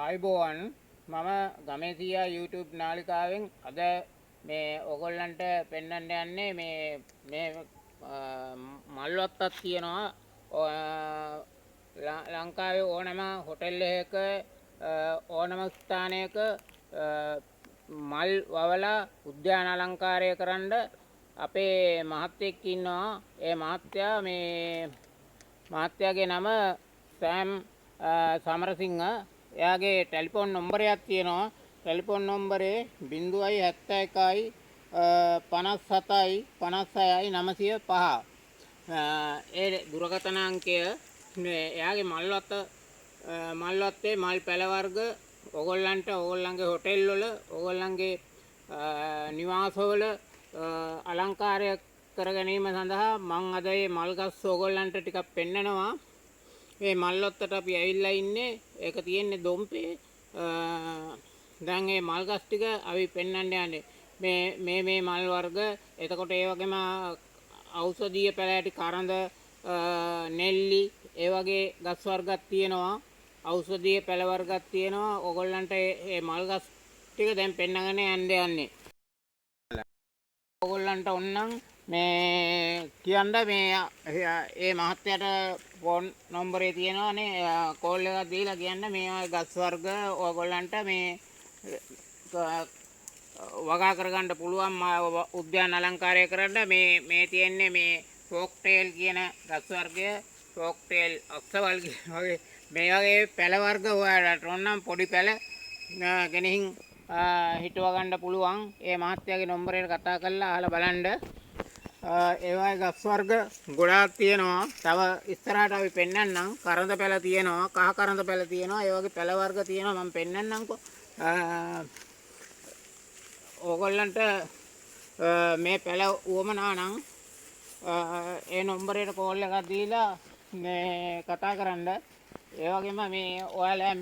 ආයිබෝවන් මම ගමේසියා YouTube නාලිකාවෙන් අද මේ ඔයගොල්ලන්ට පෙන්වන්න යන්නේ මේ මල්වත්තක් තියෙනවා ලංකාවේ ඕනම හොටෙල් එකක ඕනම ස්ථානයක මල් වවලා උද්‍යාන අලංකාරය කරන්න අපේ මහත්තයෙක් ඉන්නවා. ඒ මහත්තයාගේ නම සෑම් සමරසිංහ. එයාගේ ටෙලිෆෝන් නම්බරයක් තියෙනවා. ටෙලිෆෝන් නම්බරේ 071යි 57යි 56යි 905. ඒ දුරකථන අංකය එයාගේ මල්වත්තේ මල් පැල වර්ග ඕගොල්ලන්ගේ හොටෙල් වල ඕගොල්ලන්ගේ නිවාසවල අලංකාරය කර ගැනීම සඳහා මම අද මේ මල් ගස් ඕගොල්ලන්ට ටිකක් පෙන්නනවා. මේ මල්වත්තට අපි ඇවිල්ලා ඉන්නේ. ඒක තියෙන්නේ දොම්පේ. දැන් මේ මල් ගස් ටික අපි පෙන්වන්න යන්නේ. මේ මල් වර්ග. එතකොට ඒ වගේම ඖෂධීය පැලෑටි කරඳ නෙල්ලි ඒ වගේ ගස් වර්ගක් තියෙනවා. ඖෂධීය පැල වර්ගක් තියෙනවා. ඕගොල්ලන්ට මේ මල් ගස් ටික දැන් පෙන්නගෙන යන්නේ. ඕගොල්ලන්ට ඕනනම් මේ කියන්න මේ මහත්තයාට ෆෝන් නම්බරේ තියෙනවානේ කෝල් එකක් දීලා කියන්න මේ ගස් වර්ග ඕගොල්ලන්ට මේ වගා කරගන්න පුළුවන් උද්‍යාන අලංකාරය කරන්න මේ තියෙන්නේ මේ ෆෝක්ටේල් කියන ගස් වර්ගය ෆෝක්ටේල් අක්සවල් වගේ මේ වගේ පැල වර්ග ඔයාලට ඕනනම් පොඩි පැල ගෙනihin හිටව ගන්න පුළුවන්. ඒ මහත්තයාගේ නම්බරයට කතා කරලා අහලා බලන්න. ඒ වගේ ගස් වර්ග ගොඩාක් තියෙනවා. තව ඉස්සරහට අපි පෙන්නන්නම්. කරඳ පැල තියෙනවා, කහ කරඳ පැල තියෙනවා. ඒ වගේ පැල වර්ග තියෙනවා. මම පෙන්නන්නම්කෝ. ඕගොල්ලන්ට මේ පැල උවමනා නම් ඒ නම්බරයට කෝල් එකක් දීලා මේ කතා කරන්න. ඒ වගේම මේ ඔයාලා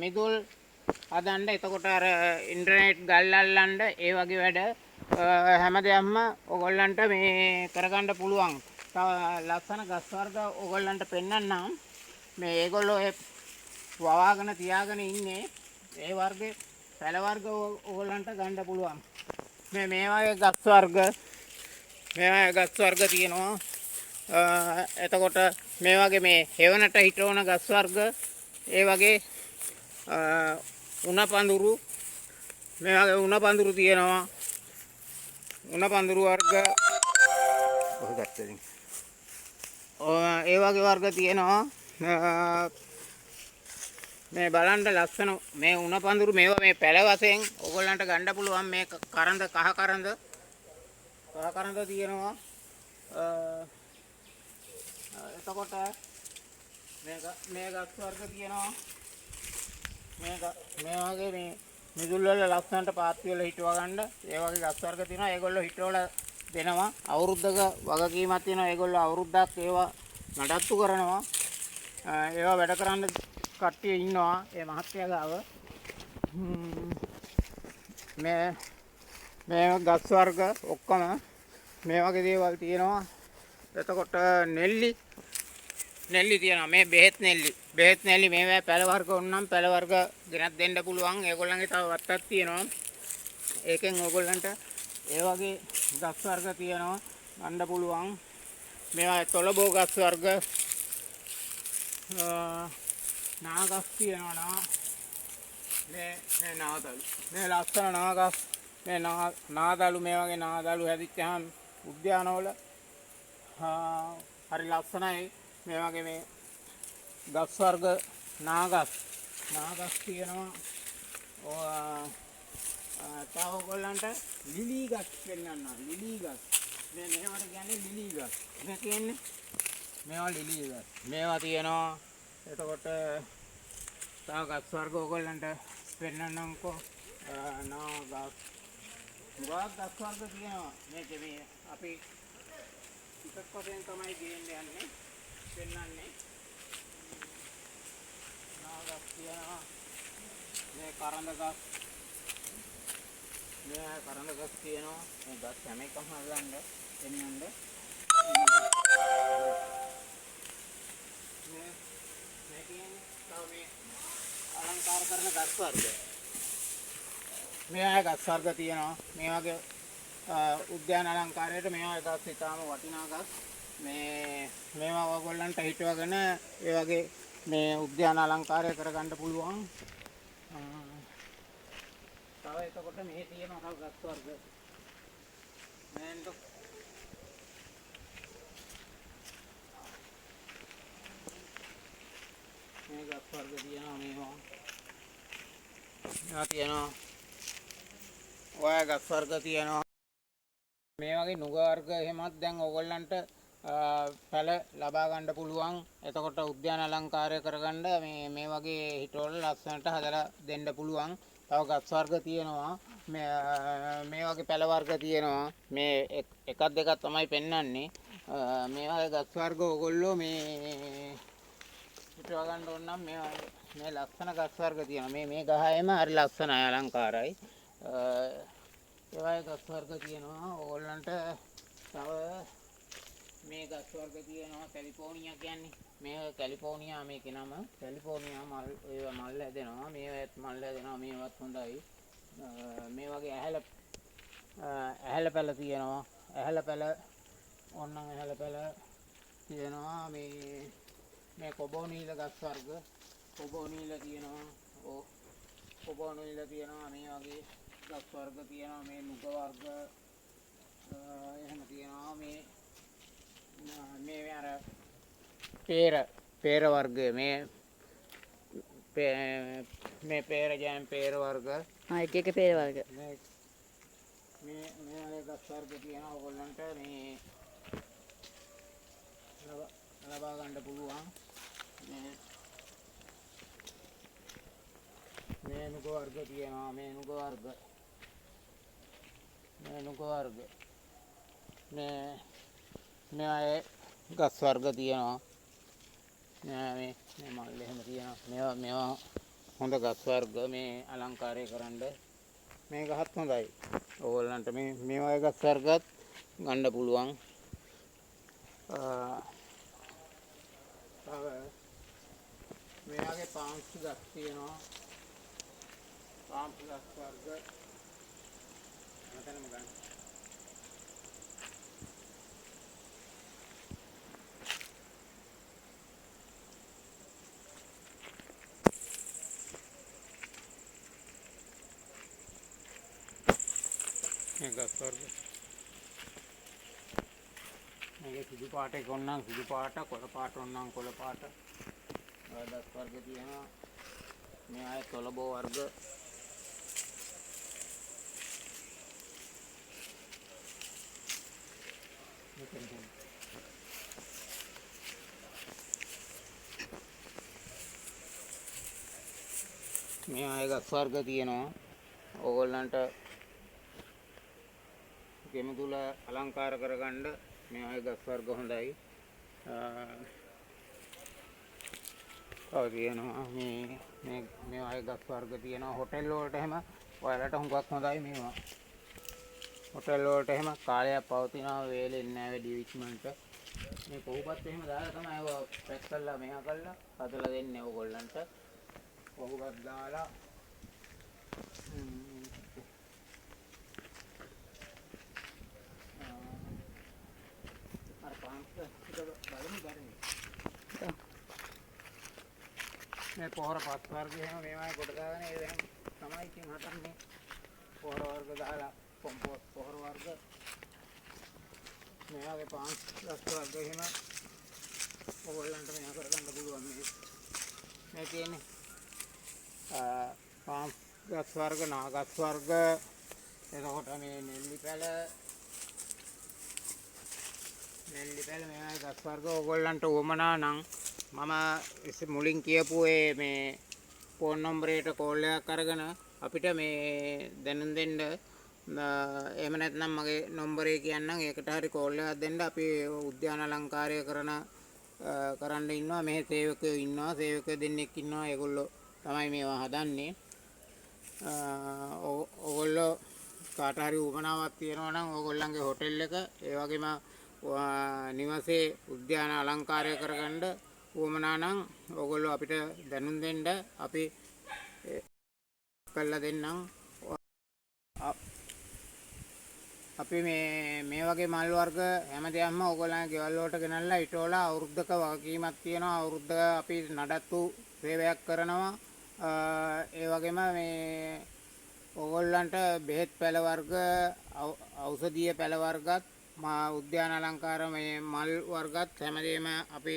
මිදුල් හදන්න එතකොට අර ඉන්ටර්නෙට් ගල් අල්ලන්න ඒ වගේ වැඩ හැම දෙයක්ම ඕගොල්ලන්ට මේ කරගන්න පුළුවන්. තව ලස්සන ගස් වර්ග ඕගොල්ලන්ට පෙන්නන්නම්. මේ ඒගොල්ලෝ වවාගෙන තියාගෙන ඉන්නේ ඒ වර්ගේ පැල වර්ග ඕගොල්ලන්ට ගන්න පුළුවන්. මේ වගේ ගස් වර්ග තියෙනවා. එතකොට මේ වගේ මේ හෙවණට හිටවන ගස් වර්ග ඒ වගේ උණපඳුරු මේ වගේ උණපඳුරු තියෙනවා. උණපඳුරු වර්ග ඔය ගැත්තෙන් ඒ වගේ වර්ග තියෙනවා. මේ බලන්න ලස්සන මේ උණපඳුරු මේවා මේ පැල වශයෙන් ඕගොල්ලන්ට ගන්න පුළුවන්. මේ කරඳ කහ කරඳ තියෙනවා. එතකොට මේ ගස් වර්ග තියෙනවා. මේ වගේ මේ මිදුල් වල ලස්සනට පාත්ති වල හිටව ගන්න ඒ වගේ ගස් වර්ග තියෙනවා. ඒගොල්ලෝ හිටවල දෙනවා. අවුරුද්දක වගකීමක් තියෙනවා. ඒගොල්ලෝ අවුරුද්දක් ඒවා නඩත්තු කරනවා. ඒවා වැඩ කරන්න කට්ටිය ඉන්නවා ඒ මහත්තයා ගාව. මේ ගස් වර්ග ඔක්කොම මේ වගේ දේවල් තියෙනවා. එතකොට නෙල්ලි තියෙනවා. මේ බෙහෙත් නෙල්ලි මේවා පැල වර්ග ඕනනම් පැල වර්ග ගෙනත් දෙන්න පුළුවන්. ඒගොල්ලන්ගේ තව වත්තක් තියෙනවා. ඒකෙන් ඕගොල්ලන්ට ඒ වගේ ගස් වර්ග තියෙනවා ගන්න පුළුවන්. මේවා තොලබෝ ගස් වර්ග නාගස් තියෙනවා. මේ නාදලු මේ ලස්සන නාගස් මේ නාදලු මේ වගේ නාදලු හැදිච්චහම උද්‍යානවල හරි ලස්සනයි. මේ වගේ මේ ගස් වර්ග නාගස් තියෙනවා. තව ඔයගොල්ලන්ට ලිලි ගස් පෙන්නන්න. ලිලි ගස් මේවට කියන්නේ ලිලි ගස්. මේ කියන්නේ මේවා ලිලි ගස්. මේවා තියෙනවා. එතකොට තව ගස් වර්ග ඔයගොල්ලන්ට පෙන්නන්නම්කෝ. නාගස් ගස් වර්ග තියෙනවා. මේක මේ අපි එකක් වශයෙන් තමයි ගේන්නේ පෙන්නන්නේ. නාගස් තියෙනවා. මේ කරඳ ගස් තියෙනවා. මේ ගස් හැම එකම හදන්න පෙන්නන්න. මේ කියන්නේ තව මේ අලංකාර අලංකාර කරන ගස් වර්ග. මේ ආයේ ගස් වර්ග තියෙනවා. මේ වගේ උද්‍යාන අලංකාරයට මේවා ගස් ඉතාම වටිනා ගස්. මේවා ඔයගොල්ලන්ට හිටවගෙන ඒ වගේ මේ උද්‍යාන අලංකාරය කරගන්න පුළුවන්. තව එතකොට මේ තියෙනවා ගස් වර්ග. මේ ගස් වර්ග තියෙනවා මේවා. තියෙනවා ඔය ගස් වර්ග තියෙනවා. මේ වගේ නුග වර්ග එහෙමත් දැන් ඕගොල්ලන්ට පැල ලබා ගන්න පුළුවන්. එතකොට උද්‍යාන අලංකාරය කරගන්න මේ වගේ හිටවල ලස්සනට හදලා දෙන්න පුළුවන්. තව ගස් වර්ග තියෙනවා. මේ වගේ පැල වර්ග තියෙනවා. මේ එකක් දෙකක් තමයි පෙන්වන්නේ. මේ වගේ ගස් වර්ග ඕගොල්ලෝ මේ හිටව ගන්න ඕන නම් මේ ලස්සන ගස් වර්ග තියෙනවා. මේ ගහේම හරි ලස්සනයි අලංකාරයි. ඒ වගේ ගස් වර්ග තියෙනවා. ඕගොල්ලන්ට තව මේ ගස් වර්ග තියෙනවා. කැලිෆෝනියා කියන්නේ. මේ කැලිෆෝනියා මේකේ නම. කැලිෆෝනියා මල් ඒවා මල් හැදෙනවා. මේවත් මල් හැදෙනවා. මේවත් හොඳයි. මේ වගේ ඇහැල පැල තියෙනවා. ඇහැල පැල ඕනනම් ඇහැල පැල තියෙනවා. මේ කොබෝ නීල ගස් වර්ග. කොබෝ නීල තියෙනවා. කොබෝ නීල තියෙනවා. මේ වගේ ගස් වර්ග තියෙනවා. මේ නුග වර්ග එහෙම තියෙනවා. මේ අර පේර වර්ගය මේ පේර ජෑම් පේර වර්ග. එක පේර වර්ග. මේ වගේ ගස් වර්ග තියෙනවා. ඕගොල්ලන්ට මේ ලබා ගන්න පුළුවන්. මේ නුග වර්ග තියෙනවා. මේ නුග වර්ග. මේ අය ගස් වර්ග තියෙනවා. මේ මල් එහෙම තියෙනවා. මේවා හොඳ ගස් වර්ග මේ අලංකාරය කරන්න. මේ ගහත් හොඳයි. ඕගොල්ලන්ට මේ වගේ ගස් වර්ගත් ගන්න පුළුවන්. තව මේ වගේ පාම්ස් ගස් තියෙනවා. පාම්ස් ගස් වර්ග මෙතනම ගන්න. මේ ගස් වර්ග මේක සුදු පාට එක ඕනනම් සුදු පාට, කොළ පාට ඕනනම් කොළ පාට. ගස් වර්ග තියෙනවා. මේ ආයේ තොලබෝ වර්ග. මේ ආයේ ගස් වර්ග තියෙනවා. ඕගොල්ලන්ට ගෙම තුල අලංකාර කරගන්න මේ ආයේ ගස් වර්ග හොඳයි. තියෙනවා මේ ආයේ ගස් වර්ග තියෙනවා. හොටෙල් වලට එහෙම ඔයාලට හුඟක් හොඳයි මේවා. හොටෙල් වලට එහෙම කාලයක් පවතිනවා. වේලෙන්නේ නැහැ වැඩි විශ්මන්ට. මේ කොහොපත් එහෙම දාලා තමයි ඒව පැක් කරලා මෙහා කරලා හදලා දෙන්නේ ඕගොල්ලන්ට. කොහොපත් දාලා අර පාන්ස් බලමු ගන්නේ. මේ පොහොර පස් වර්ග එහෙම මේවායි කොට දාගෙන ඒ දැන් තමයි ඉතින් හදන්නේ. පොහොර වර්ග දාලා කොම්පෝස්ට් පොහොර වර්ග මේ වගේ පාන්ස් වර්ග එහෙම ඕගොල්ලන්ට මෙයා කරගන්න පුළුවන්. මේ තියෙන්නේ පාන්ස් ගස් වර්ග, නාගස් වර්ග. එතකොට මේ නෙල්ලි පැල මේ ගස් වර්ග ඕගොල්ලන්ට උවමනා නම් මම මුලින් කියපු මේ ෆෝන් නම්බරයට කෝල් එකක් අරගෙන අපිට මේ දැනුම් දෙන්න. එහෙම නැත්නම් මගේ නම්බරේ කියන්නම්. ඒකට හරි කෝල් එකක් දෙන්න. අපි උද්‍යාන අලංකාරය කරන්න ඉන්නවා. මෙහි සේවකයෝ ඉන්නවා. සේවකයෝ දෙන්නෙක් ඉන්නවා. ඒගොල්ලෝ තමයි මේවා හදන්නේ. ඕගොල්ලෝ කාට හරි උවමනාවක් තියෙනවා නම් ඕගොල්ලන්ගේ හොටෙල් එක ඒ වගේම නිවසේ උද්‍යාන අලංකාරය කරගන්න උවමනා නම් ඕගොල්ලෝ අපිට දැනුම් දෙන්න. අපි කළා දෙන්නම්. අපි මේ වගේ මල් වර්ග හැමදේම ඕගොල්ලන්ගේ ගෙවල් වලට ගෙනල්ලා ඊටෝලා අවුරුද්දක වගකීමක් තියෙනවා. අවුරුද්ද අපි නඩත්තු සේවයක් කරනවා. ඒ වගේම මේ ඕගොල්ලන්ට බෙහෙත් පැළ වර්ග ඖෂධීය පැළ වර්ගත් උද්‍යාන අලංකාර මේ මල් වර්ගත් හැමදේම අපි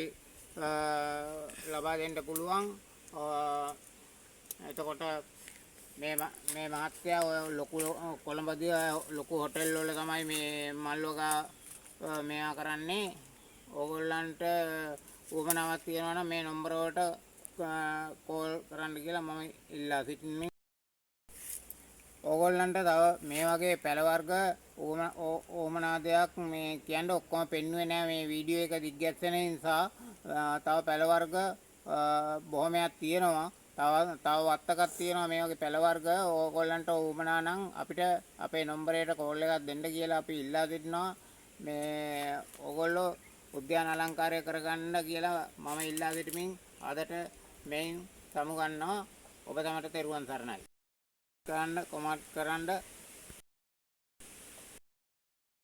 ලබා දෙන්න පුළුවන්. එතකොට මේ මහත්තයා ඔය ලොකු කොළඹදී ලොකු හොටෙල් වල තමයි මේ මල් වගා මෙයා කරන්නේ. ඕගොල්ලන්ට උවමනාවක් තියෙනවා නම් මේ නම්බර වලට කෝල් කරන්න කියලා මම ඉල්ලා සිටින්නේ. ඕගොල්ලන්ට තව මේ වගේ පැළ වර්ග ඕමනා දෙයක් මේ කියන්න ඔක්කොම පෙන්වුවේ නෑ මේ වීඩියෝ එක දිග්ගැස්සෙන නිසා. තව පැළ වර්ග බොහොමයක් තියෙනවා. තව වත්තකක් තියෙනවා මේ වගේ පැළ වර්ග. ඕගොල්ලන්ට ඕමනා නම් අපිට අපේ නම්බරයට කෝල් එකක් දෙන්න කියලා අපි ඉල්ලා සිටිනවා. මේ ඕගොල්ලෝ උද්‍යාන අලංකාරය කරගන්න කියලා මම ඉල්ලා සිටිමින් අදට මෙයින් සමුගන්නවා. ඔබ තමට තෙරුවන් සරණයි. කරන්න කොමන්ට් කරන්න